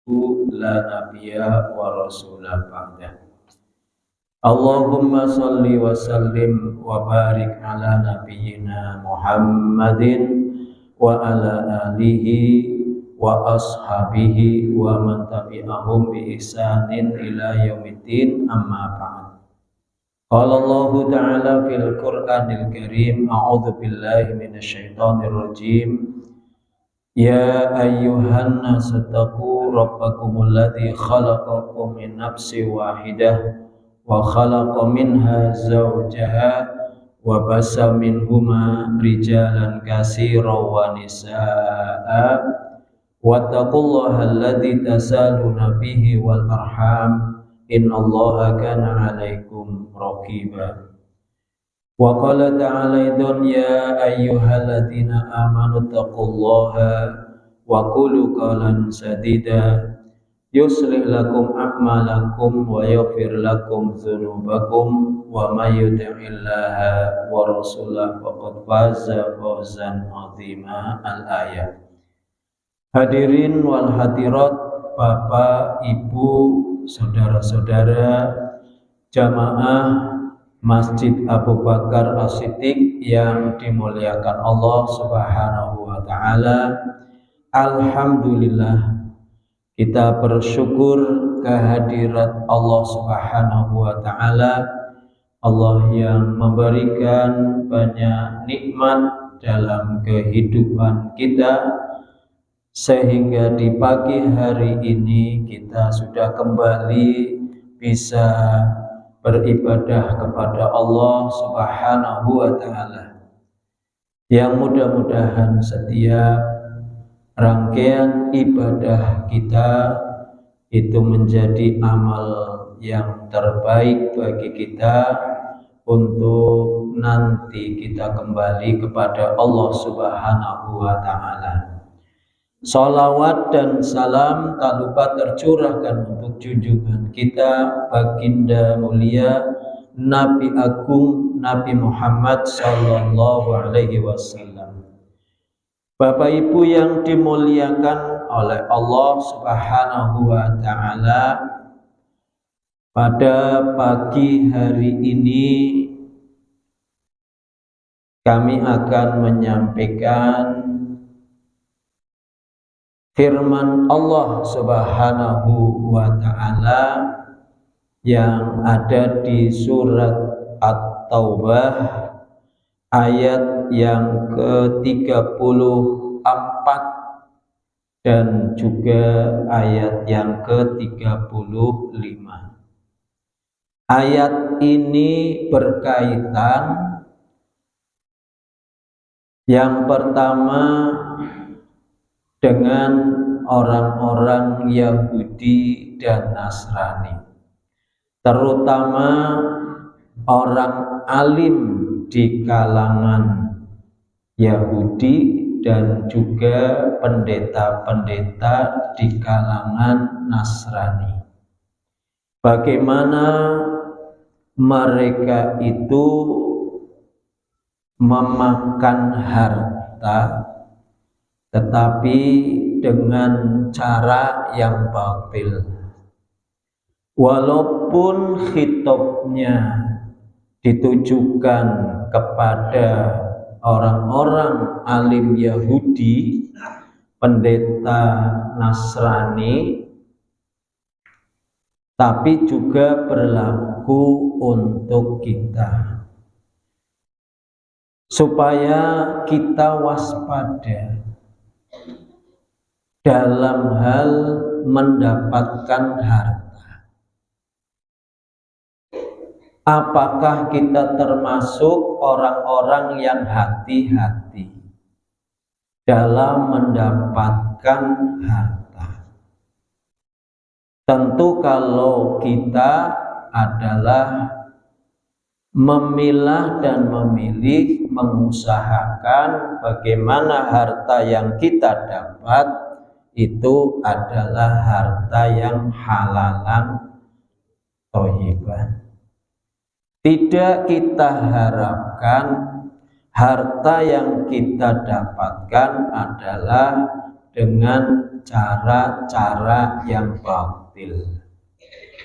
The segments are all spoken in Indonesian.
la nabiyya wa rasulah ba'dah. Allahumma salli wa sallim wa barik ala nabiyyina Muhammadin wa ala alihi wa ashabihi wa man tabi'ahum bi ihsanin ila yaumiddin, amma ba'd. Qala Allah ta'ala fil Qur'anil Karim, a'udzu billahi minasyaitonir rajim. Ya ayyuhan nasu taqu rabbakumul ladzi khalaqakum min nafsin wahidah wa khalaqa minha zawjaha wa bassa minhuma rijalan katsiran wa nisaa'a wattaqullaha alladzi tasaaluna bihi wal arham innallaha kana 'alaikum raqiba. Wa qala ta'ala idun ya ayyuhalladzina amanu taqullaha wa qulu qawlan sadida yuslih lakum a'malakum wa yaghfir lakum dzunubakum wa may yuti'illaha wa rasulahu faqad faza fawzan 'azima. Al-ayat. Hadirin wal hadirat, Bapak, Ibu, saudara-saudara jamaah Masjid Abu Bakar As-Siddiq yang dimuliakan Allah Subhanahu wa Ta'ala. Alhamdulillah, kita bersyukur kehadirat Allah Subhanahu wa Ta'ala, Allah yang memberikan banyak nikmat dalam kehidupan kita, sehingga di pagi hari ini kita sudah kembali bisa beribadah kepada Allah Subhanahu wa Ta'ala, yang mudah-mudahan setiap rangkaian ibadah kita itu menjadi amal yang terbaik bagi kita untuk nanti kita kembali kepada Allah Subhanahu wa Ta'ala. Salawat dan salam tak lupa tercurahkan untuk junjungan kita baginda mulia Nabi Agung Nabi Muhammad Sallallahu Alaihi Wasallam. Bapak Ibu yang dimuliakan oleh Allah Subhanahu wa Ta'ala, pada pagi hari ini kami akan menyampaikan firman Allah Subhanahu wa Ta'ala yang ada di surat At-Taubah ayat yang ke-34 dan juga ayat yang ke-35. Ayat ini berkaitan, yang pertama, dengan orang-orang Yahudi dan Nasrani, terutama orang alim di kalangan Yahudi dan juga pendeta-pendeta di kalangan Nasrani. Bagaimana mereka itu memakan harta, tetapi dengan cara yang batil. Walaupun khitabnya ditujukan kepada orang-orang alim Yahudi, pendeta Nasrani, tapi juga berlaku untuk kita, supaya kita waspada dalam hal mendapatkan harta. Apakah kita termasuk orang-orang yang hati-hati dalam mendapatkan harta? Tentu kalau kita adalah memilah dan memilih, mengusahakan bagaimana harta yang kita dapat itu adalah harta yang halalan thayyiban. Tidak kita harapkan harta yang kita dapatkan adalah dengan cara-cara yang batil,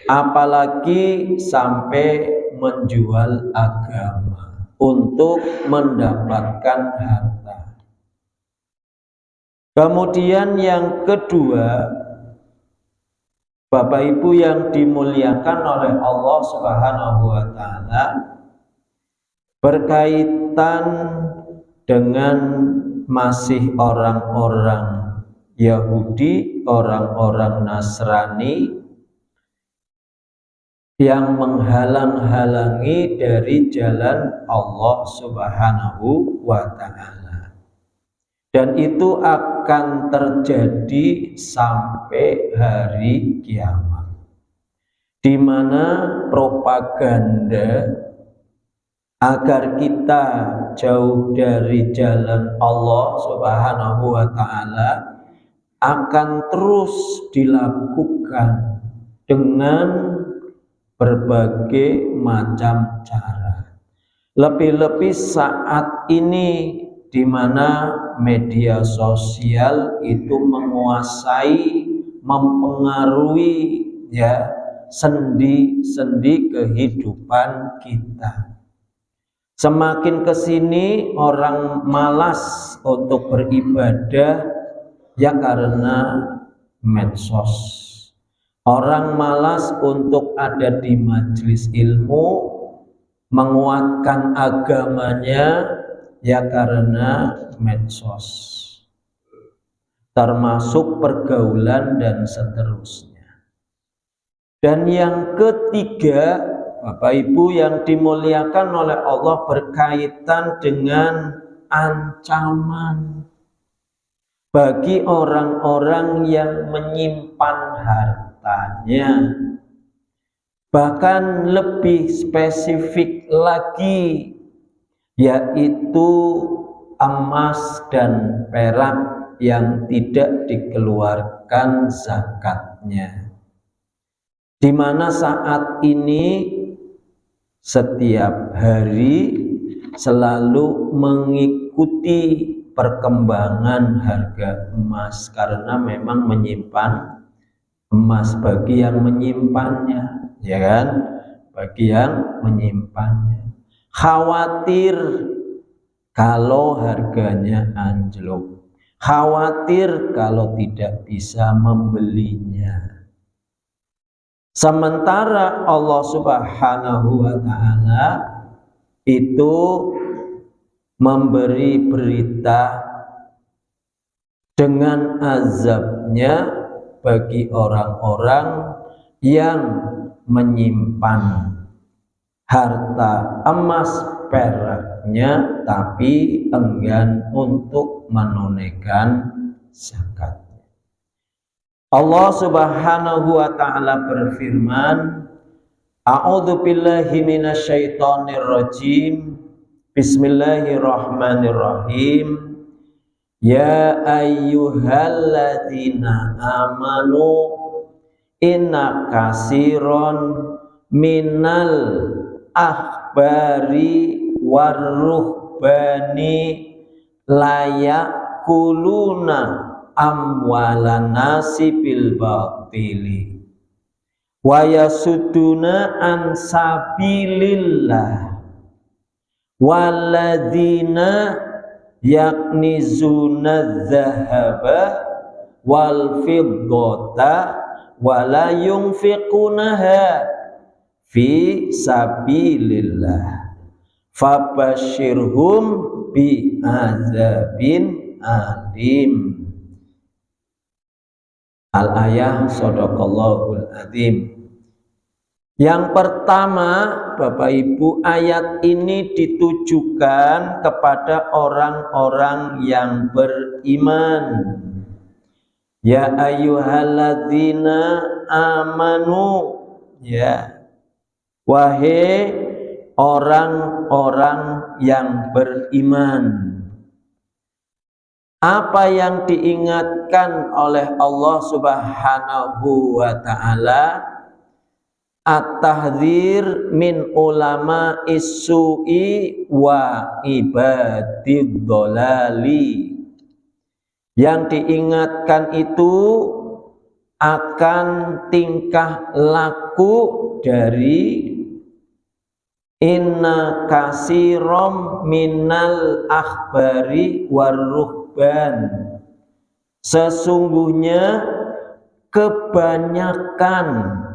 apalagi sampai menjual agama untuk mendapatkan harta. Kemudian yang kedua, Bapak Ibu yang dimuliakan oleh Allah Subhanahu wa taala, berkaitan dengan masih orang-orang Yahudi, orang-orang Nasrani yang menghalang-halangi dari jalan Allah Subhanahu wa taala. Dan itu akan terjadi sampai hari kiamat, di mana propaganda agar kita jauh dari jalan Allah Subhanahu wa taala akan terus dilakukan dengan berbagai macam cara. Lebih-lebih saat ini di mana media sosial itu menguasai, mempengaruhi sendi-sendi kehidupan kita. Semakin kesini orang malas untuk beribadah ya karena medsos. Orang malas untuk ada di majelis ilmu, menguatkan agamanya ya karena medsos, termasuk pergaulan dan seterusnya. Dan yang ketiga, Bapak Ibu yang dimuliakan oleh Allah, berkaitan dengan ancaman bagi orang-orang yang menyimpan hartanya. Bahkan lebih spesifik lagi, yaitu emas dan perak yang tidak dikeluarkan zakatnya, di mana saat ini setiap hari selalu mengikuti perkembangan harga emas, karena memang menyimpan emas bagi yang menyimpannya, ya kan, bagi yang menyimpannya. Khawatir kalau harganya anjlok, khawatir kalau tidak bisa membelinya. Sementara Allah Subhanahu wa taala itu memberi berita dengan azabnya bagi orang-orang yang menyimpan harta emas peraknya tapi enggan untuk menunaikan zakat. Allah Subhanahu wa taala berfirman, A'udzu billahi minasyaitonir rajim. Bismillahirrahmanirrahim. Ya ayyuhalladzina amanu inna katsiran minal ahbari warruhbani layakuluna amwalan nasi bil batili wa yasudduna an sabilillah walladzina yaknizuna dzahaba wal fiddata wala yunfiqunaha fi sabilillah fabashirhum bi azabin alim. Al-ayah Shadaqallahul Adzim. Yang pertama, Bapak Ibu, ayat ini ditujukan kepada orang-orang yang beriman. Ya ayyuhalladzina amanu, ya, wahai orang-orang yang beriman. Apa yang diingatkan oleh Allah Subhanahu wa taala? At-tahdzir min ulama issu'i wa ibadid dhalali, Yang diingatkan itu akan tingkah laku dari inna kasirom minal akhbari waruhban. Sesungguhnya kebanyakan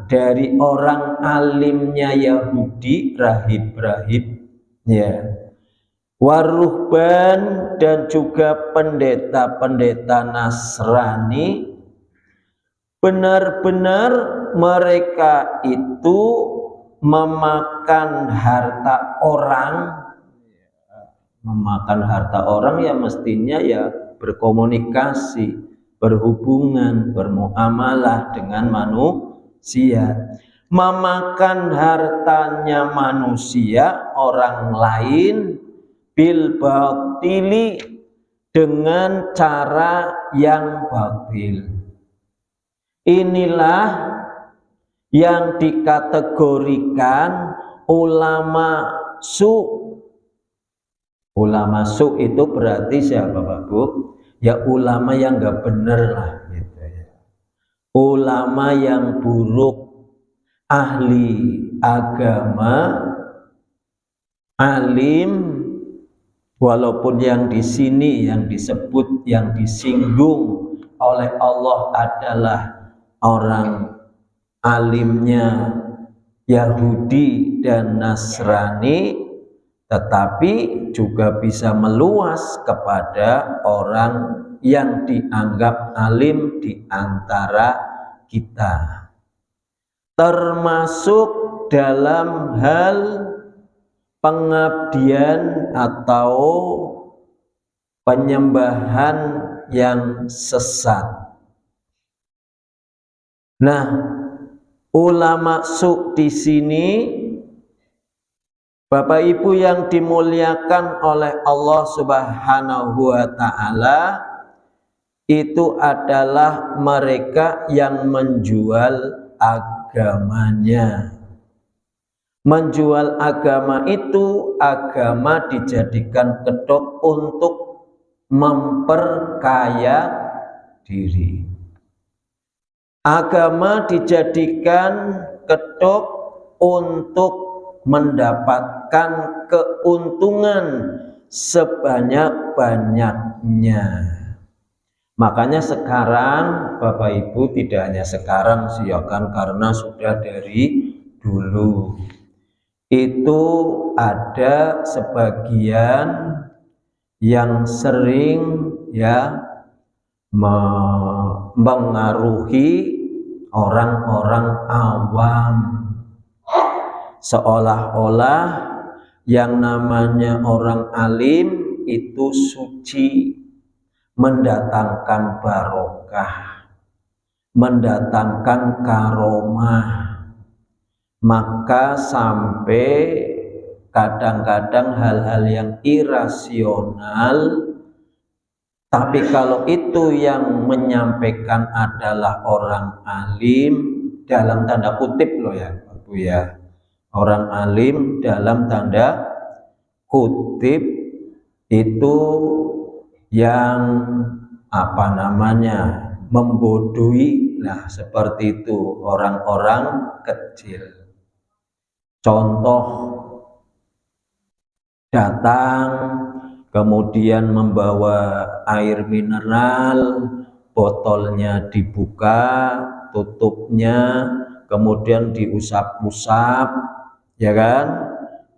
dari orang alimnya Yahudi, rahib-rahib, ya, waruhban, dan juga pendeta-pendeta Nasrani, benar-benar mereka itu memakan harta orang ya mestinya ya berkomunikasi, berhubungan, bermuamalah dengan manusia. Memakan hartanya manusia, orang lain, bil batili, dengan cara yang batil. Inilah yang dikategorikan ulama su. Ulama su itu berarti siapa Pak Bu? Ya ulama yang nggak bener lah gitu ya. Ulama yang buruk, ahli agama, alim, walaupun yang di sini yang disebut, yang disinggung oleh Allah adalah orang alimnya Yahudi dan Nasrani, tetapi juga bisa meluas kepada orang yang dianggap alim di antara kita, termasuk dalam hal pengabdian atau penyembahan yang sesat. Nah, ulama su di sini, Bapak Ibu yang dimuliakan oleh Allah Subhanahu wa taala, itu adalah mereka yang menjual agamanya. Menjual agama itu, agama dijadikan kedok untuk memperkaya diri. Agama dijadikan kedok untuk mendapatkan keuntungan sebanyak-banyaknya. Makanya sekarang Bapak Ibu, tidak hanya sekarang sih ya kan, karena sudah dari dulu itu ada sebagian yang sering ya mempengaruhi orang-orang awam, seolah-olah yang namanya orang alim itu suci, mendatangkan barokah, mendatangkan karomah. Maka sampai kadang-kadang hal-hal yang irasional, tapi kalau itu yang menyampaikan adalah orang alim, dalam tanda kutip loh ya Bu ya, orang alim dalam tanda kutip, itu yang apa namanya, membodohi lah, seperti itu orang-orang kecil. Contoh, datang kemudian membawa air mineral, botolnya dibuka, tutupnya, kemudian diusap-usap, ya kan?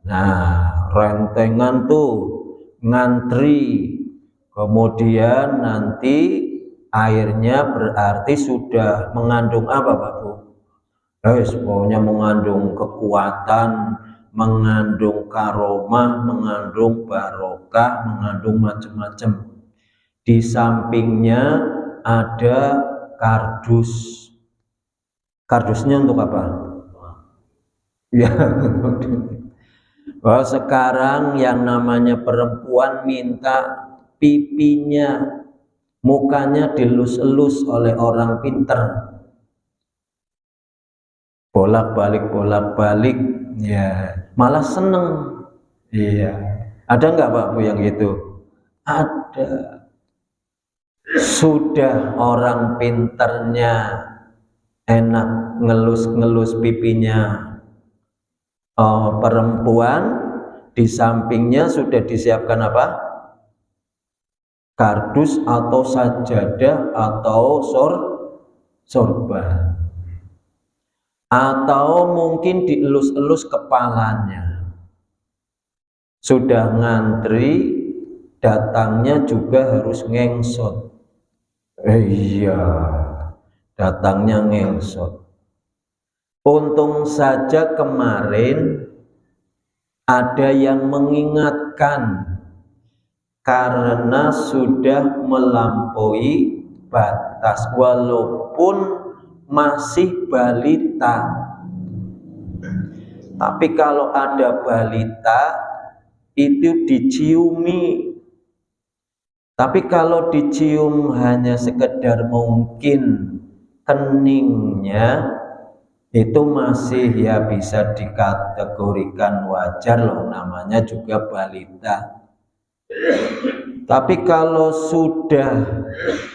Nah, rentengan tuh ngantri, kemudian nanti airnya berarti sudah mengandung apa Pak Bu? Pokoknya mengandung kekuatan, mengandung karomah, mengandung barokah, mengandung macam-macam. Di sampingnya ada kardus. Kardusnya untuk apa? Ya, bahwa sekarang yang namanya perempuan minta pipinya, mukanya dilus-elus oleh orang pinter. Bolak-balik, ya malah seneng. Iya, ada nggak Pak Bu yang gitu? Ada. Sudah orang pinternya enak ngelus-ngelus pipinya perempuan, di sampingnya sudah disiapkan apa? Kardus atau sajadah atau sorban, atau mungkin dielus-elus kepalanya. Sudah ngantri, datangnya juga harus ngengsot. Iya, datangnya ngengsot. Untung saja kemarin ada yang mengingatkan, karena sudah melampaui batas walaupun masih balita. Tapi kalau ada balita itu diciumi. Tapi kalau dicium hanya sekedar mungkin keningnya, itu masih ya bisa dikategorikan wajar loh, namanya juga balita. Tapi kalau sudah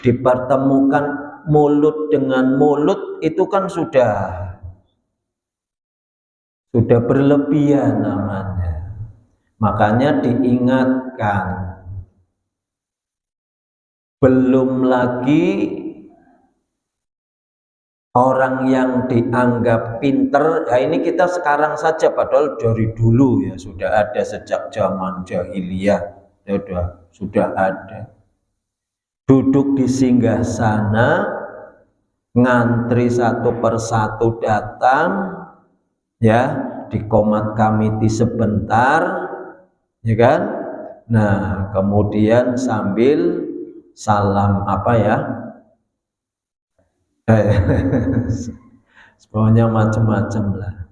dipertemukan mulut dengan mulut, itu kan sudah berlebihan namanya. Makanya diingatkan. Belum lagi orang yang dianggap pinter, ya ini kita sekarang saja, padahal dari dulu ya sudah ada, sejak zaman jahiliyah ya sudah ada. Duduk di singgasana, ngantri satu persatu datang, ya dikomat kamiti sebentar, ya kan? Nah kemudian sambil salam apa ya? Pokoknya macam-macam lah.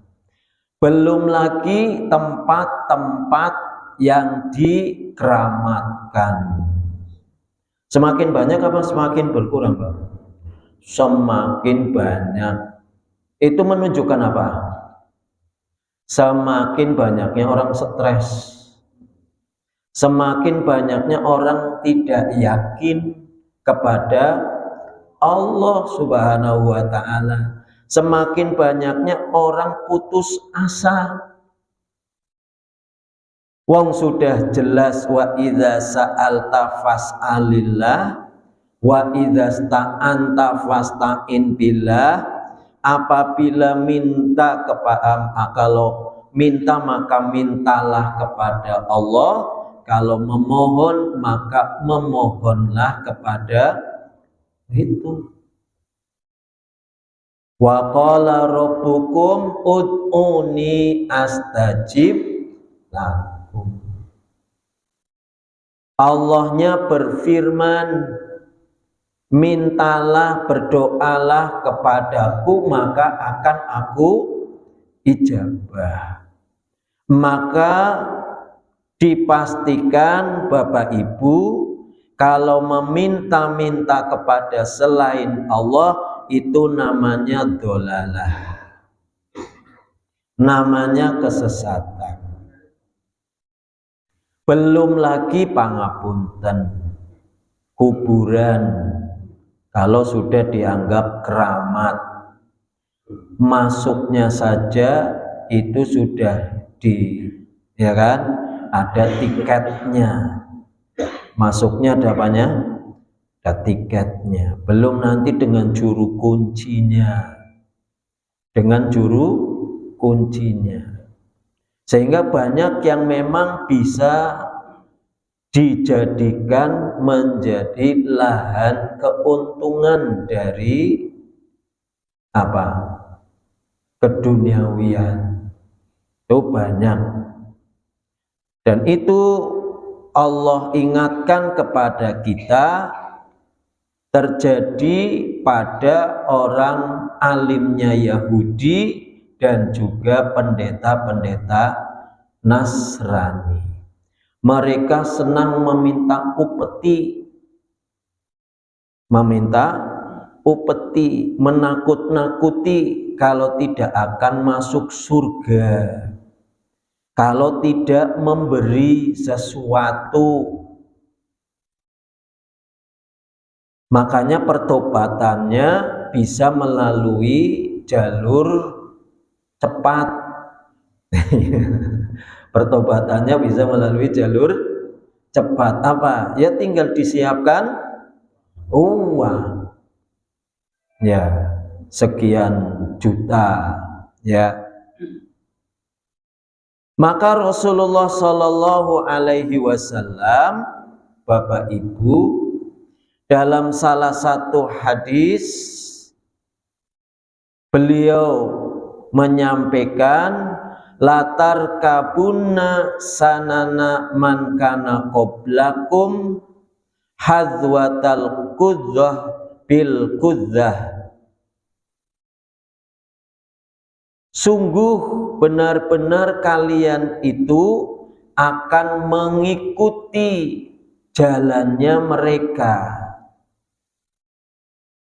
Belum lagi tempat-tempat yang dikeramatkan. Semakin banyak apa semakin berkurang, Pak? Semakin banyak. Itu menunjukkan apa? Semakin banyaknya orang stres. Semakin banyaknya orang tidak yakin kepada Allah Subhanahu wa ta'ala. Semakin banyaknya orang putus asa. Wong sudah jelas, wa idza sa'alta fas'alillah wa idza sta'anta fasta'in billah. Apabila minta kalau minta maka mintalah kepada Allah. Kalau memohon maka memohonlah kepada itu. Wa qala rabbukum ud'uni astajib lakum. Allahnya berfirman, mintalah, berdoalah kepadaku maka akan aku ijabah. Maka dipastikan Bapak Ibu, kalau meminta-minta kepada selain Allah itu namanya dolalah, namanya kesesatan. Belum lagi pangapunten, kuburan kalau sudah dianggap keramat, masuknya saja itu sudah ya kan, ada tiketnya. Masuknya ada apanya? Ada tiketnya. Belum nanti dengan juru kuncinya. Dengan juru kuncinya. Sehingga banyak yang memang bisa dijadikan menjadi lahan keuntungan dari apa? Keduniawian. Itu banyak. Dan itu Allah ingatkan kepada kita, terjadi pada orang alimnya Yahudi dan juga pendeta-pendeta Nasrani. Mereka senang meminta upeti, menakut-nakuti kalau tidak akan masuk surga, kalau tidak memberi sesuatu. Makanya pertobatannya bisa melalui jalur cepat. Pertobatannya bisa melalui jalur cepat. Apa? Ya tinggal disiapkan uang. Ya, sekian juta. Ya. Maka Rasulullah Shallallahu Alaihi Wasallam, Bapak Ibu, dalam salah satu hadis beliau menyampaikan latar kabuna sanana man kana qablakum hadwatal qudzah bil qudzah. Sungguh benar-benar kalian itu akan mengikuti jalannya mereka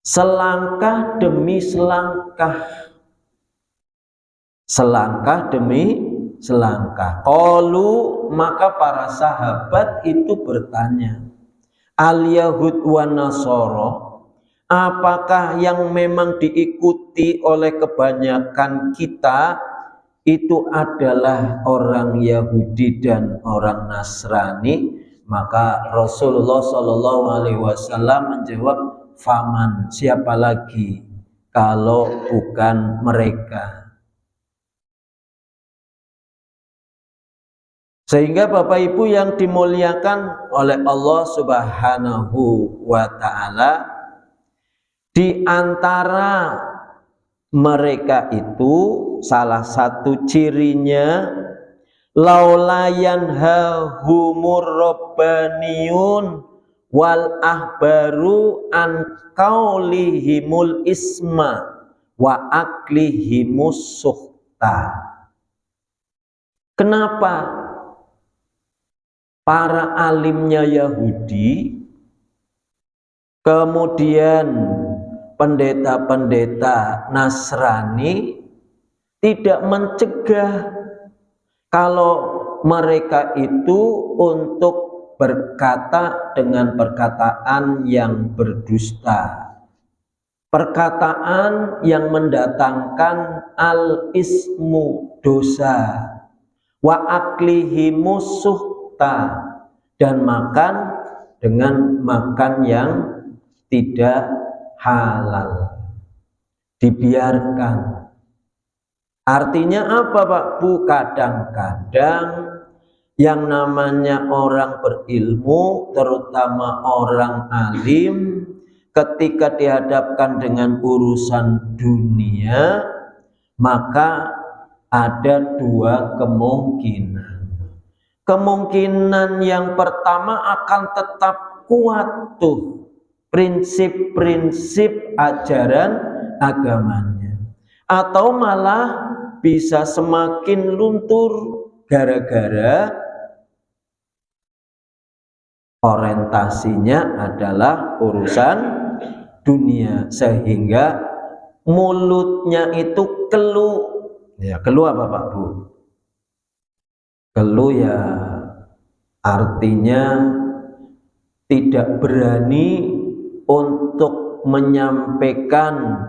selangkah demi selangkah, selangkah demi selangkah. Qalu, maka para sahabat itu bertanya, al yahud wa nasara, apakah yang memang diikuti oleh kebanyakan kita itu adalah orang Yahudi dan orang Nasrani? Maka Rasulullah Shallallahu Alaihi Wasallam menjawab, faman, siapa lagi kalau bukan mereka. Sehingga Bapak Ibu yang dimuliakan oleh Allah Subhanahu wa Ta'ala, di antara mereka itu salah satu cirinya laulayan hahumur robbaniyun wal ahbaru an qaulihimul isma wa aklihimus suhta. Kenapa para alimnya Yahudi, kemudian pendeta-pendeta Nasrani tidak mencegah kalau mereka itu untuk berkata dengan perkataan yang berdusta, perkataan yang mendatangkan al-ismu, dosa, wa aklihimus suhta, dan makan dengan makan yang tidak halal, dibiarkan. Artinya apa Pak Bu? Kadang-kadang yang namanya orang berilmu, terutama orang alim, ketika dihadapkan dengan urusan dunia, maka ada dua kemungkinan. Kemungkinan yang pertama akan tetap kuat tuh prinsip-prinsip ajaran agamanya, atau malah bisa semakin luntur gara-gara orientasinya adalah urusan dunia, sehingga mulutnya itu keluh. Ya, keluh apa Pak Bu? Keluh ya artinya tidak berani untuk menyampaikan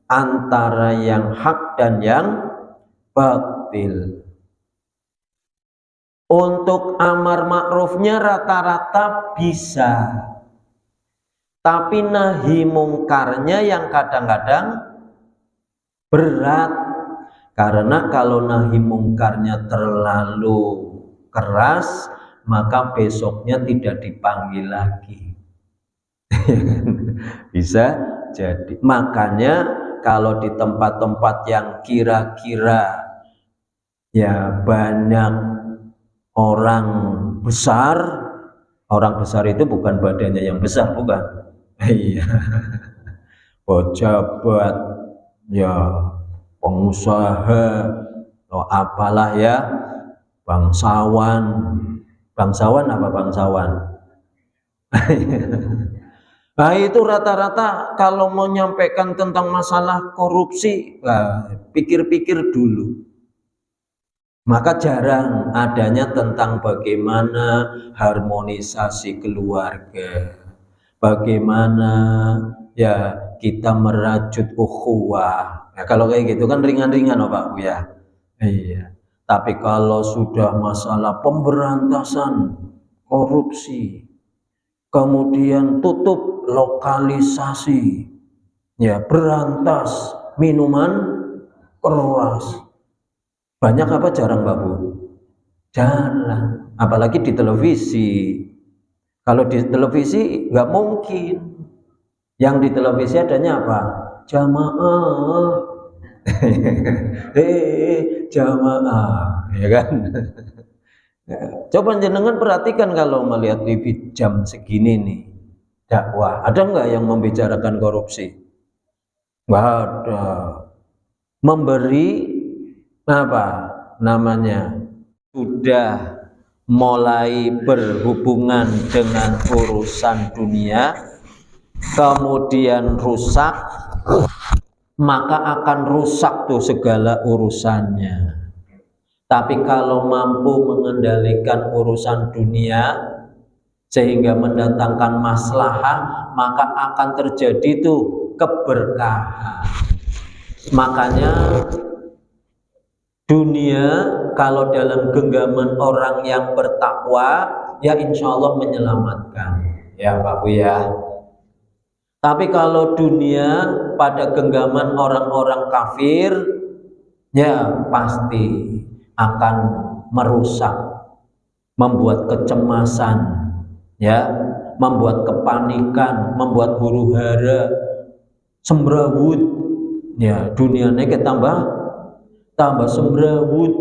antara yang hak dan yang batil. Untuk amar ma'rufnya rata-rata bisa, tapi nahi mungkarnya yang kadang-kadang berat, karena kalau nahi mungkarnya terlalu keras, maka besoknya tidak dipanggil lagi. Bisa jadi. Makanya kalau di tempat-tempat yang kira-kira ya banyak orang besar itu bukan badannya yang besar, bukan. Iya. Pejabat, ya pengusaha, atau apalah ya, bangsawan. Bangsawan apa bangsawan? Nah itu rata-rata kalau mau menyampaikan tentang masalah korupsi, pikir-pikir dulu. Maka jarang adanya tentang bagaimana harmonisasi keluarga, bagaimana ya kita merajut ukhuwah. Ya, kalau kayak gitu kan ringan-ringan oh Pak Bu ya. Iya. Tapi kalau sudah masalah pemberantasan korupsi, kemudian tutup lokalisasi, ya berantas minuman keras. Banyak apa jarang Pak Bu? Jarang. Apalagi di televisi. Kalau di televisi nggak mungkin. Yang di televisi adanya apa? Jamaah. Jamaah, ya kan? Coba jenengan perhatikan kalau melihat TV jam segini nih, dakwah, ada nggak yang membicarakan korupsi? Nggak ada. Memberi apa namanya? Sudah mulai berhubungan dengan urusan dunia, kemudian rusak, maka akan rusak tuh segala urusannya. Tapi kalau mampu mengendalikan urusan dunia sehingga mendatangkan maslahah, maka akan terjadi tuh keberkahan. Makanya dunia kalau dalam genggaman orang yang bertakwa, ya insya Allah menyelamatkan, ya Pak Bu ya. Tapi kalau dunia pada genggaman orang-orang kafir, ya pasti akan merusak, membuat kecemasan, ya, membuat kepanikan, membuat huru-hara, semrawut, ya dunianya tambah semrawut,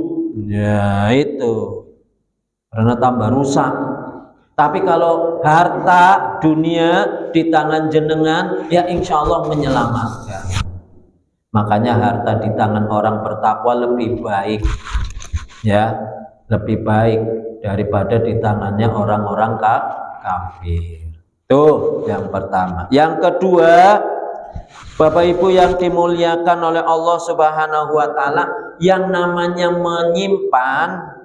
ya itu karena tambah rusak. Tapi kalau harta dunia di tangan jenengan, ya insya Allah menyelamatkan. Makanya harta di tangan orang bertakwa lebih baik, ya, lebih baik daripada di tangannya orang-orang kafir. Tuh yang pertama. Yang kedua, Bapak Ibu yang dimuliakan oleh Allah Subhanahu wa taala, yang namanya menyimpan,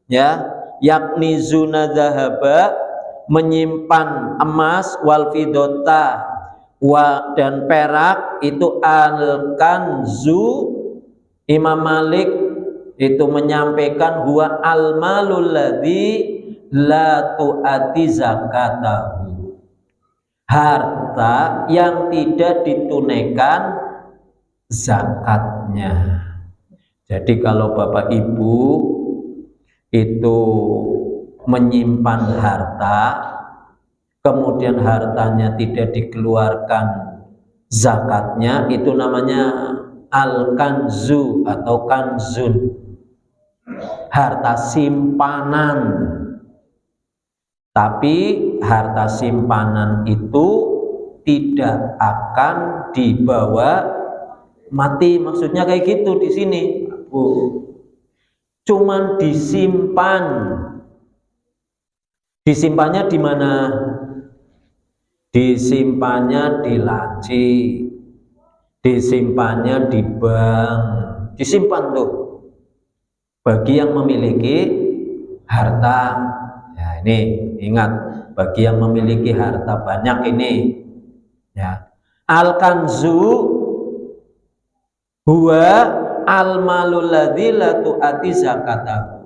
ya, yakni zuna zahaba, menyimpan emas, wal fidota dan perak, itu al-kanzu. Imam Malik itu menyampaikan huwa al-malul ladzi la tu'ati zakatahu, harta yang tidak ditunaikan zakatnya. Jadi kalau Bapak Ibu itu menyimpan harta, kemudian hartanya tidak dikeluarkan zakatnya, itu namanya al-kanzu atau kanzun, harta simpanan. Tapi harta simpanan itu tidak akan dibawa mati, maksudnya kayak gitu di sini. Cuman disimpan. Disimpannya di mana? Disimpannya di laci, disimpannya di bank, disimpan tuh bagi yang memiliki harta. Ya ini ingat, bagi yang memiliki harta banyak ini, ya. Al-kanzu huwa al-malul ladzi la tu'ati zakatahu,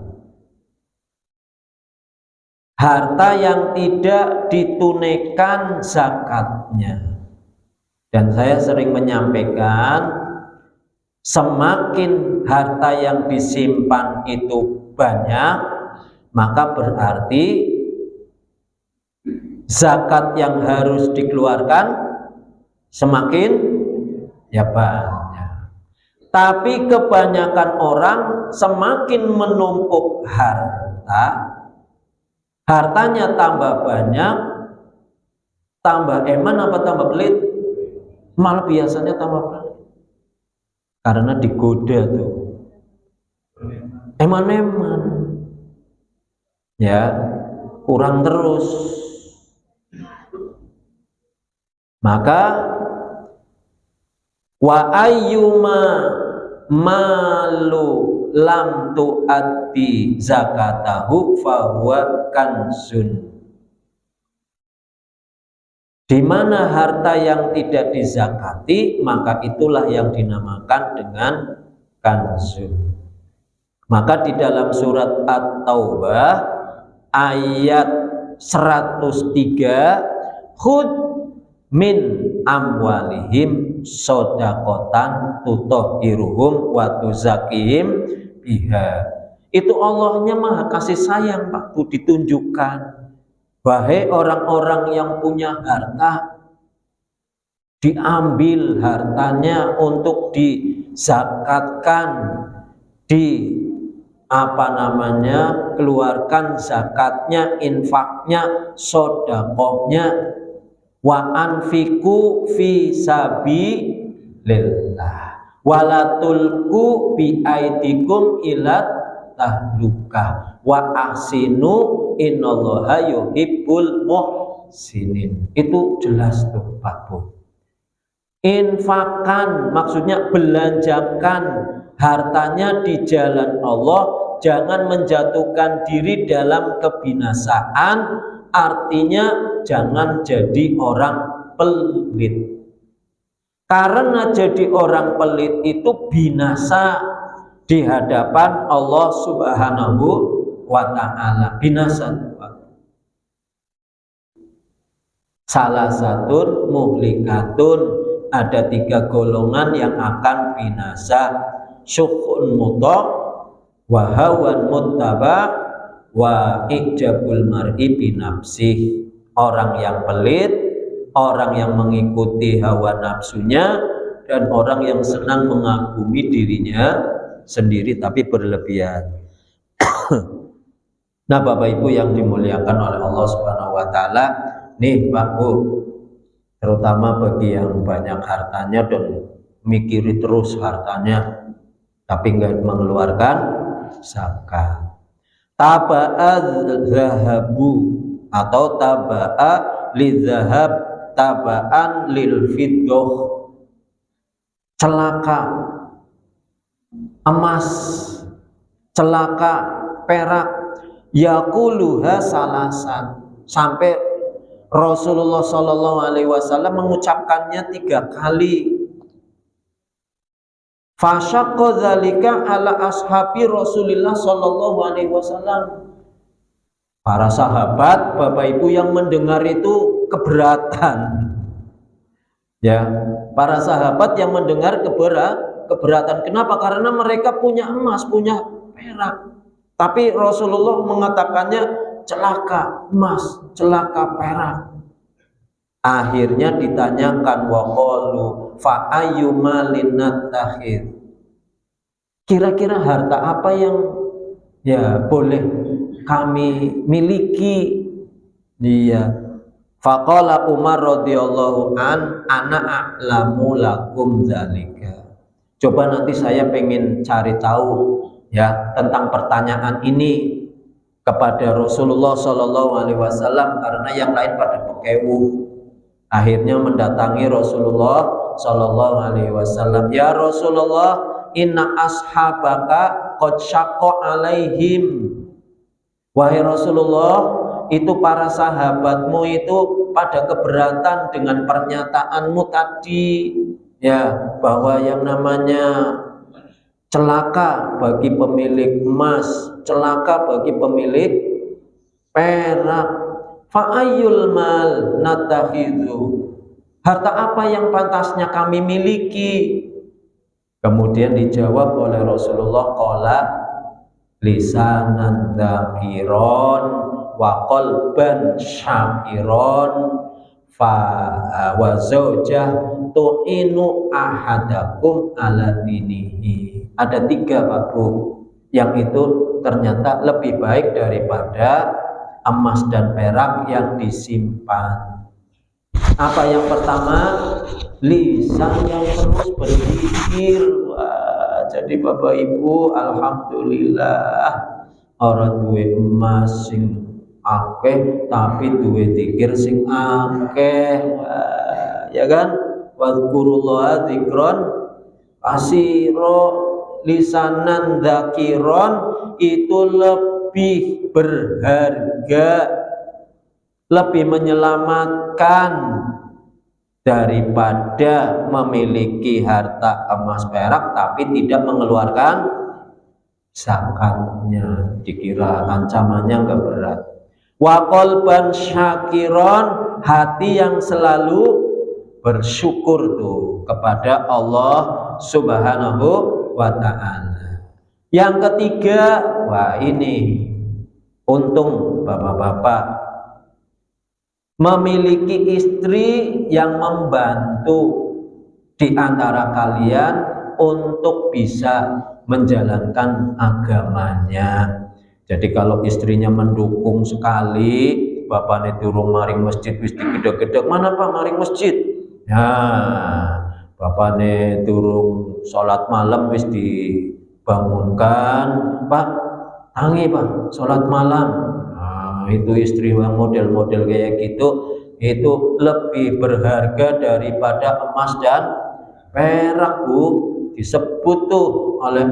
harta yang tidak ditunaikan zakatnya. Dan saya sering menyampaikan, semakin harta yang disimpan itu banyak, maka berarti zakat yang harus dikeluarkan semakin ya banyak. Tapi kebanyakan orang semakin menumpuk harta, hartanya tambah banyak, tambah eman apa tambah pelit? Malah biasanya tambah pelit, karena digoda tuh eman-eman, ya kurang terus. Maka wa ayyuma malu lam tu'addi zakatahu fahuwa kanzun. Di mana harta yang tidak dizakati, maka itulah yang dinamakan dengan kanzun. Maka di dalam surat At-Taubah ayat 103, khud min amwalihim sodakotan tutahhiruhum wa tuzakihim biha. Itu Allahnya maha kasih sayang, Pak Bu, ditunjukkan. Wahai orang-orang yang punya harta, diambil hartanya untuk dizakatkan, keluarkan zakatnya, infaknya, sodakohnya, wa anfiku fi sabilillah wala tulku bi aidikum ila tahlukah wa ahsinu innallaha yuhibbul muhsinin. Itu jelas tuh Pak Bu. Infakkan maksudnya belanjakan hartanya di jalan Allah, jangan menjatuhkan diri dalam kebinasaan, artinya jangan jadi orang pelit. Karena jadi orang pelit itu binasa di hadapan Allah Subhanahu wa ta'ala. Binasa. Salah satu muhlikatun, ada 3 golongan yang akan binasa. Syukhun muta' wa hawan muttaba wa ijabul mar'i binafsih. Orang yang pelit, orang yang mengikuti hawa nafsunya, dan orang yang senang mengagumi dirinya sendiri tapi berlebihan. Nah Bapak Ibu yang dimuliakan oleh Allah Subhanahu wa ta'ala, nih Pak Bu, terutama bagi yang banyak hartanya dan mikiri terus hartanya tapi nggak mengeluarkan zakat. Taba'a zahabu atau taba'a lidzahab taba'an lil fiddah, celaka emas, celaka perak, yaquluha salasan, sampai Rasulullah Shallallahu Alaihi Wasallam mengucapkannya 3 kali. Fasyaqqa dzalika ala ashabi Rasulillah Shallallahu Alaihi Wasallam. Para sahabat, Bapak Ibu yang mendengar itu keberatan. Ya, para sahabat yang mendengar keberatan. Kenapa? Karena mereka punya emas, punya perak. Tapi Rasulullah mengatakannya celaka emas, celaka perak. Akhirnya ditanyakan, waqalu fa ayyuma linnattakhir. Kira-kira harta apa yang ya boleh kami miliki? Iya. Faqala Umar radhiyallahu an ana a'lamu lakum dzalika. Coba nanti saya pengen cari tahu ya tentang pertanyaan ini kepada Rasulullah Shallallahu Alaihi Wasallam, karena yang lain pada pekewu. Akhirnya mendatangi Rasulullah Shallallahu Alaihi Wasallam, ya Rasulullah, inna ashabaka qad syaqqa alaihim. Wahai Rasulullah, itu para sahabatmu itu pada keberatan dengan pernyataanmu tadi, ya, bahwa yang namanya celaka bagi pemilik emas, celaka bagi pemilik perak. Fa'ayyul mal natakhidhu, harta apa yang pantasnya kami miliki? Kemudian dijawab oleh Rasulullah, qala lisanan dzakiron wa qalban syakiron fa wa zaujah tu'inu ahadakum ala dinihi. Ada 3 Pak Bu, yang itu ternyata lebih baik daripada emas dan perak yang disimpan. Apa yang pertama? Lisan yang terus berzikir. Wah, jadi Bapak Ibu, alhamdulillah orang duwe emas sing akeh tapi duwe zikir sing akeh. Wah, ya kan? Wadzukurullaha dzikron katsira, lisanan dzakiron itu lebih berharga, lebih menyelamatkan daripada memiliki harta emas perak tapi tidak mengeluarkan zakatnya. Dikira ancamannya enggak berat. Wa qalban syakiron, hati yang selalu bersyukur tuh kepada Allah Subhanahu wa ta'ala. Yang ketiga, wah ini untung bapak-bapak memiliki istri yang membantu di antara kalian untuk bisa menjalankan agamanya. Jadi kalau istrinya mendukung sekali, bapaknya turun maring masjid wis digedeg-gedeg, mana Pak maring masjid? Ya, bapaknya turun sholat malam wis dibangunkan, Pak, tangi Pak, sholat malam. Nah, itu istri yang model-model kayak gitu, itu lebih berharga daripada emas dan perak, Bu. Disebut tuh oleh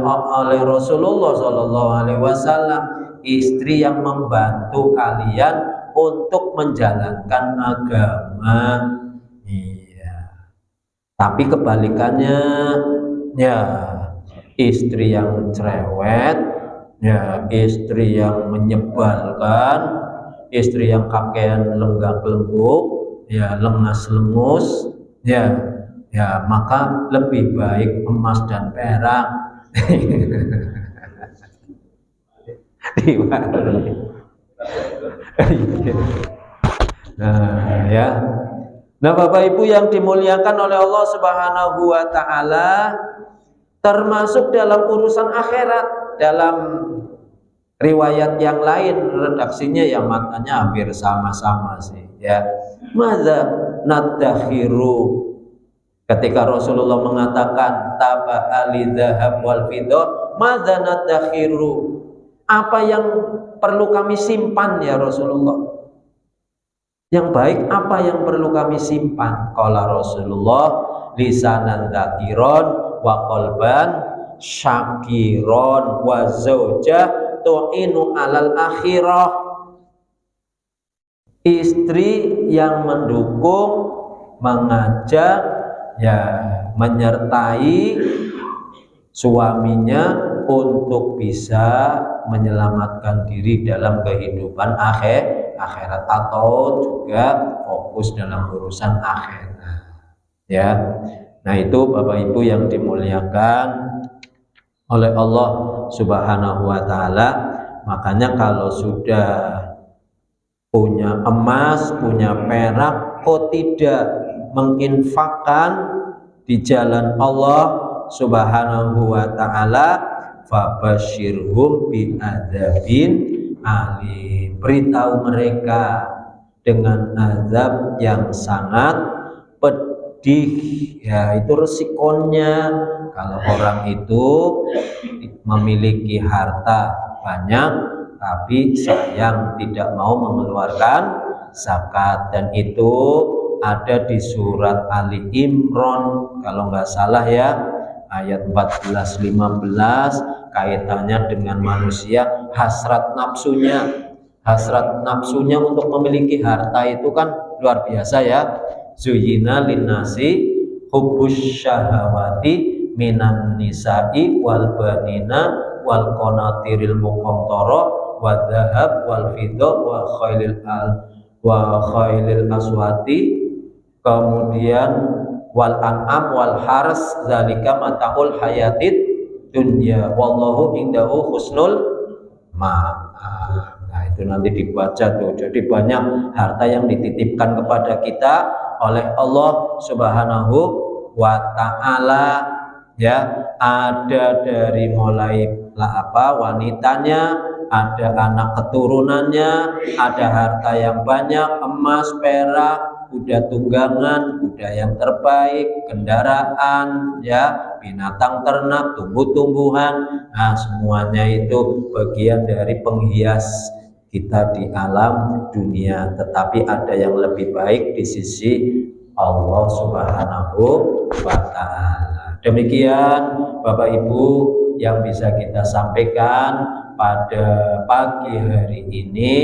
Rasulullah Shallallahu Alaihi Wasallam, istri yang membantu kalian untuk menjalankan agama. Iya. Tapi kebalikannya, ya istri yang cerewet, ya istri yang menyebalkan, istri yang kakean lenggak-lengguk, ya lengas-lengus, ya maka lebih baik emas dan perak. Nah, ya. Nah, Bapak Ibu yang dimuliakan oleh Allah Subhanahu wa ta'ala, termasuk dalam urusan akhirat, dalam riwayat yang lain redaksinya yang matanya hampir sama-sama sih, ya. Madza nadakhiru, ketika Rasulullah mengatakan taba alidhahab wal fiddah, madza nadakhiru, apa yang perlu kami simpan ya Rasulullah? Yang baik apa yang perlu kami simpan? Qala Rasulullah, lisanan dzakiron wa qalban syakiron wa zaujah tu'inu alal akhirah. Istri yang mendukung, mengajak, ya menyertai suaminya untuk bisa menyelamatkan diri dalam kehidupan akhirat atau juga fokus dalam urusan akhirat, ya. Nah, itu Bapak Ibu yang dimuliakan oleh Allah Subhanahu wa ta'ala. Makanya kalau sudah punya emas, punya perak, kok tidak menginfakkan di jalan Allah Subhanahu wa ta'ala, fabasyirhum bi'adzabin alim, beritahu mereka dengan azab yang sangat pedih. Ya, itu resikonya kalau orang itu memiliki harta banyak tapi sayang tidak mau mengeluarkan zakat, dan itu ada di surat Ali Imran kalau nggak salah ya, ayat 14-15, kaitannya dengan manusia, hasrat nafsunya untuk memiliki harta itu kan luar biasa ya. Zuyyina linnasi hubbus syahawati minan nisa'i wal banina wal qanatiril muqantara wa dhahab wal fiddah wa khailil aswati, kemudian wal an'am wal hars, zalika mataul hayatid dunya wallahu indahu husnul ma'ab. Nah, itu nanti dibaca tuh. Jadi banyak harta yang dititipkan kepada kita oleh Allah Subhanahu wa ta'ala, ya. Ada dari mulai wanitanya, ada anak keturunannya, ada harta yang banyak, emas, perak, kuda tunggangan, kuda yang terbaik, kendaraan, ya, binatang ternak, tumbuh-tumbuhan. Nah, semuanya itu bagian dari penghias kita di alam dunia, tetapi ada yang lebih baik di sisi Allah Subhanahu wa ta'ala. Demikian Bapak Ibu yang bisa kita sampaikan pada pagi hari ini.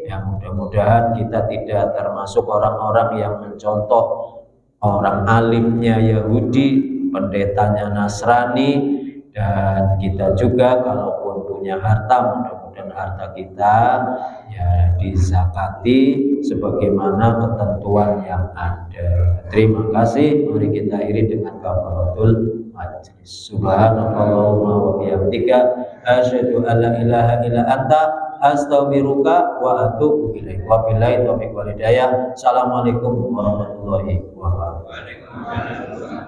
Yang mudah-mudahan kita tidak termasuk orang-orang yang mencontoh orang alimnya Yahudi, pendetanya Nasrani, dan kita juga kalaupun punya harta, mudah-mudahan harta kita ya dizakati sebagaimana ketentuan yang ada. Terima kasih. Mari kita akhiri dengan kafaratul majlis. Subhanallahumma wa bihamdika asyhadu an la ilaha illa anta astaghfiruka wa atubu ilaik. Wa billahi taufiq wal hidayah. Assalamualaikum warahmatullahi wabarakatuh.